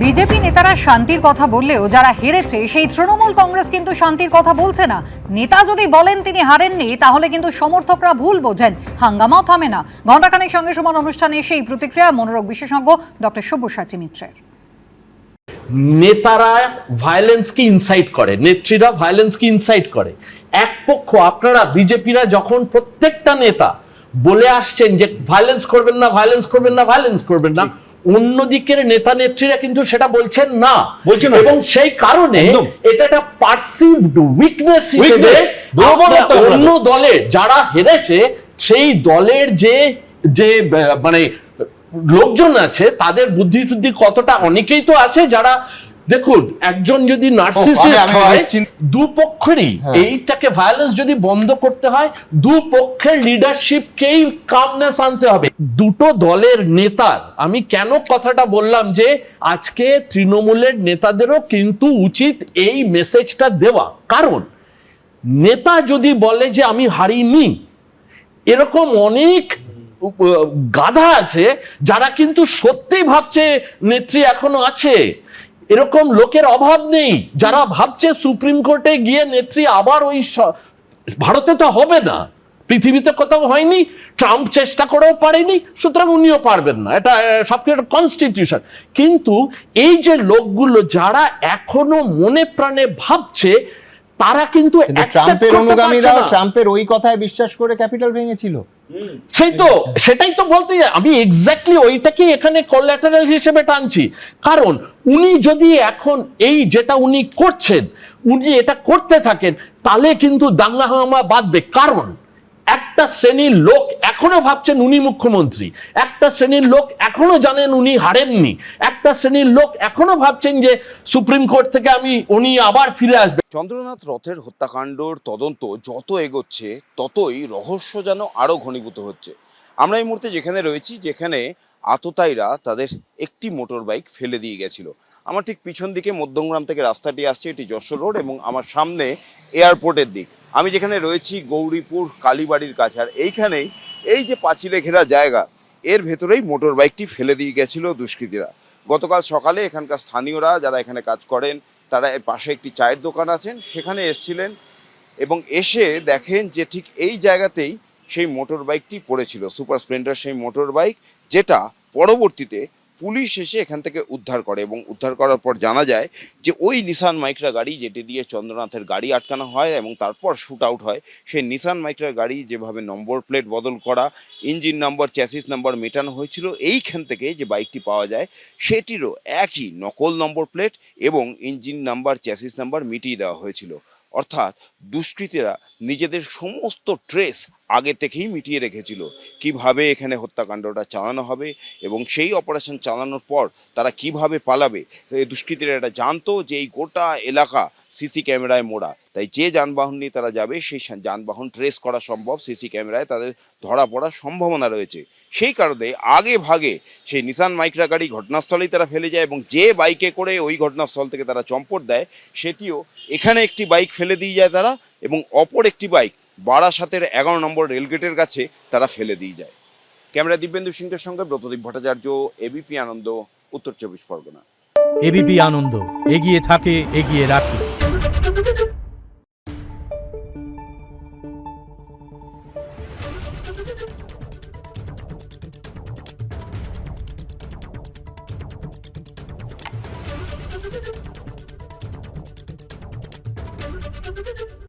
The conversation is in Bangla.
বিজেপি নেতারা শান্তির কথা বললেও যারা হেরেছে সেই তৃণমূল কংগ্রেস কিন্তু শান্তির কথা বলছে না। নেতা যদি বলেন তিনি হারেননি তাহলে কিন্তু সমর্থকরা ভুল বোঝেন, হাঙ্গামাও থামে না। ঘণ্টাখানেক সঙ্গে সমান অনুষ্ঠানে সেই প্রতিক্রিয়া মনোরোগ বিশেষজ্ঞ ডক্টর সব্যসাচী মিত্রের। নেতারা ভায়োলেন্সকে ইনসাইট করে, নেত্রীরা ভায়োলেন্সকে ইনসাইট করে। এক পক্ষ আপনারা বিজেপিরা যখন প্রত্যেকটা নেতা বলে আসছেন যে ভায়োলেন্স করবেন না, ভায়োলেন্স করবেন না, ভায়োলেন্স করবেন না, অন্যদিকের নেতা নেত্রীরা কিন্তু সেটা বলছেন না, এবং সেই কারণে এটা একটা পারসিভড উইকনেস হিসেবে অন্য দলে যারা হেরেছে সেই দলের যে মানে লোকজন আছে তাদের বুদ্ধি শুদ্ধি কতটা, অনেকেই তো আছে যারা, দেখুন একজন যদি নার্সিসিস্ট হয় দুপক্ষেরই এইটাকে ভায়োলেন্স যদি বন্ধ করতে হয় দুপক্ষের লিডারশিপকেই কামনেস আনতে হবে। দুটো দলের নেতার, আমি কেন কথাটা বললাম যে আজকে তৃণমূলের নেতাদেরও কিন্তু উচিত এই মেসেজটা দেওয়া, কারণ নেতা যদি বলে যে আমি হারিনি, এরকম অনেক গাধা আছে যারা কিন্তু সত্যিই ভাবছে নেত্রী এখনো আছে। এরকম লোকের অভাব নেই যারা ভাবছে সুপ্রিম কোর্টে গিয়ে নেত্রী আবার ওই, ভারতে তো হবে না, পৃথিবীতে কোথাও হয়নি, ট্রাম্প চেষ্টা করেও পারেনি, সুতরাং উনিও পারবেন না, এটা সবকিছু কনস্টিটিউশন। কিন্তু এই যে লোকগুলো যারা এখনো মনে প্রাণে ভাবছে তারা কিন্তু ট্রাম্পের অনুগামীরা ট্রাম্পের ওই কথায় বিশ্বাস করে ক্যাপিটাল ভেঙেছিল। সেটাই তো বলতে, আমি এক্স্যাক্টলি ওইটাকে এখানে কোল্যাটারাল হিসেবে টানছি। কারণ উনি যদি এখন এই যেটা উনি করছেন উনি এটা করতে থাকেন তাহলে কিন্তু দাঙ্গা হাঙ্গামা বাঁধবে। কারণ একটা শ্রেণীর লোক এখনো ভাবছেন উনি মুখ্যমন্ত্রী, একটা শ্রেণীর লোক এখনো জানেন উনি হারেননি, একটা শ্রেণীর লোক এখনো ভাবছেন যে সুপ্রিম কোর্ট থেকে উনি আবার ফিরে আসবে। চন্দ্রনাথ রথের হত্যাকাণ্ডর তদন্ত যত এগোচ্ছে ততই রহস্য যেন আরও ঘনীভূত হচ্ছে। আমরা এই মুহূর্তে যেখানে রয়েছি, যেখানে আততায়ীরা তাদের একটি মোটর বাইক ফেলে দিয়ে গেছিল। আমার ঠিক পিছন দিকে মধ্যমগ্রাম থেকে রাস্তাটি আসছে, এটি যশোর রোড, এবং আমার সামনে এয়ারপোর্টের দিক। আমি যেখানে রয়েছি গৌরীপুর কালীবাড়ির কাছে, আর এইখানেই এই যে পাঁচিলে ঘেরা জায়গা, এর ভেতরেই মোটর বাইকটি ফেলে দিয়ে গেছিল দুষ্কৃতীরা। গতকাল সকালে এখানকার স্থানীয়রা যারা এখানে কাজ করেন তারা পাশে একটি চায়ের দোকান আছেন সেখানে এসেছিলেন এবং এসে দেখেন যে ঠিক এই জায়গাতেই সেই মোটর বাইকটি পড়েছিল, সুপার স্প্লেন্ডার সেই মোটর বাইক, যেটা পরবর্তীতে পুলিশ এসে এখান থেকে উদ্ধার করে। এবং উদ্ধার করার পর জানা যায় যে ওই নিসান মাইক্রা গাড়ি যেটি দিয়ে চন্দ্রনাথের গাড়ি আটকানো হয় এবং তারপর শুট আউট হয়, সেই নিসান মাইক্রা গাড়ি যেভাবে নম্বর প্লেট বদল করা, ইঞ্জিন নাম্বার চ্যাসিস নাম্বার মেটানো হয়েছিল, এইখান থেকে যে বাইকটি পাওয়া যায় সেটিরও একই নকল নম্বর প্লেট এবং ইঞ্জিন নাম্বার চ্যাসিস নাম্বার মিটিয়ে দেওয়া হয়েছিল। অর্থাৎ দুষ্কৃতীরা নিজেদের সমস্ত ট্রেস আগে থেকেই মিটিয়ে রেখেছিল কিভাবে এখানে হত্যাকাণ্ডটা চালানো হবে এবং সেই অপারেশন চালানোর পর তারা কিভাবে পালাবে। দুষ্কৃতীরা এটা জানতো যে এই গোটা এলাকা সিসি ক্যামেরায় মোড়া, তাই যে যানবাহন নিয়ে তারা যাবে সেই যানবাহন ট্রেস করা সম্ভব, সিসি ক্যামেরায় তাদের ধরা পড়ার সম্ভাবনা রয়েছে। সেই কারণে আগে ভাগে সেই নিসান মাইক্রা গাড়ি ঘটনাস্থলেই তারা ফেলে যায় এবং যে বাইকে করে ওই ঘটনাস্থল থেকে তারা চম্পট দেয় সেটিও এখানে একটি বাইক ফেলে দিয়ে যায় তারা, এবং অপর একটি বাইক বারাসাতের 11 নম্বর রেলগেটের কাছে তারা ফেলে দিয়ে যায়। ক্যামেরা দিব্যেন্দু সিংহের সঙ্গে ব্রতদীপ ভট্টাচার্য, এবিপি আনন্দ, উত্তর 24 পরগনা। এবিপি আনন্দ, এগিয়ে থাকে, এগিয়ে রাখে। Thank you.